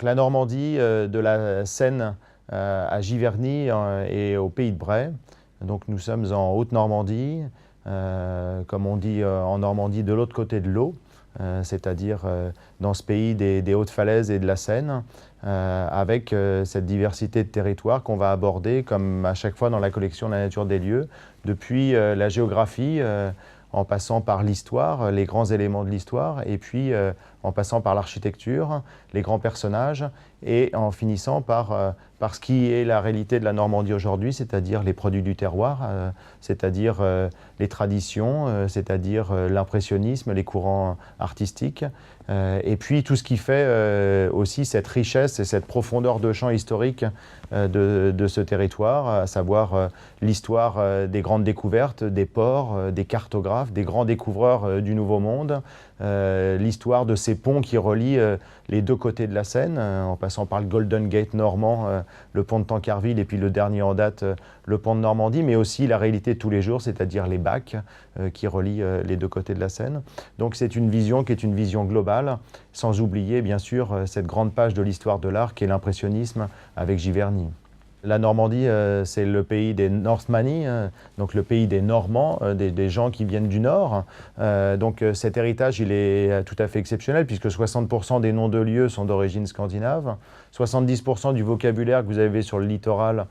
Donc la Normandie, de la Seine à Giverny et au Pays de Bray. Donc nous sommes en Haute-Normandie, comme on dit en Normandie, de l'autre côté de l'eau, c'est-à-dire dans ce pays des hautes falaises et de la Seine, avec cette diversité de territoires qu'on va aborder, comme à chaque fois dans la collection de la nature des lieux, depuis la géographie, en passant par l'histoire, les grands éléments de l'histoire, et puis en passant par l'architecture, les grands personnages, et en finissant par ce qui est la réalité de la Normandie aujourd'hui, c'est-à-dire les produits du terroir, c'est-à-dire les traditions, c'est-à-dire l'impressionnisme, les courants artistiques, et puis tout ce qui fait aussi cette richesse et cette profondeur de champ historique de ce territoire, à savoir l'histoire des grandes découvertes, des ports, des cartographes, des grands découvreurs du Nouveau Monde, l'histoire de ces ponts qui relient les deux côtés de la Seine, en passant par le Golden Gate normand, le pont de Tancarville et puis le dernier en date, le pont de Normandie, mais aussi la réalité de tous les jours, c'est-à-dire les bacs qui relient les deux côtés de la Seine. Donc c'est une vision qui est une vision globale, sans oublier bien sûr cette grande page de l'histoire de l'art qui est l'impressionnisme avec Giverny. La Normandie, c'est le pays des Northmani, donc le pays des Normands, des gens qui viennent du Nord. Donc cet héritage, il est tout à fait exceptionnel, puisque 60% des noms de lieux sont d'origine scandinave, 70% du vocabulaire que vous avez sur le littoral,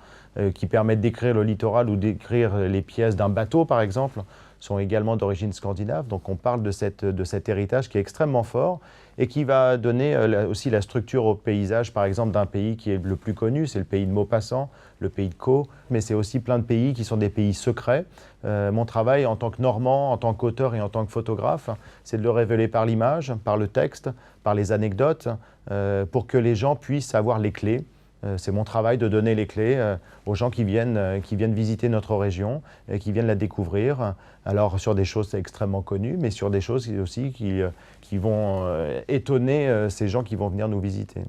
qui permettent d'écrire le littoral ou d'écrire les pièces d'un bateau, par exemple, sont également d'origine scandinave. Donc on parle de cet héritage qui est extrêmement fort et qui va donner aussi la structure au paysage, par exemple, d'un pays qui est le plus connu, c'est le pays de Maupassant, le pays de Caux, mais c'est aussi plein de pays qui sont des pays secrets. Mon travail en tant que Normand, en tant qu'auteur et en tant que photographe, c'est de le révéler par l'image, par le texte, par les anecdotes, pour que les gens puissent avoir les clés. C'est mon travail de donner les clés aux gens qui viennent visiter notre région et qui viennent la découvrir. Alors sur des choses extrêmement connues, mais sur des choses aussi qui vont étonner ces gens qui vont venir nous visiter.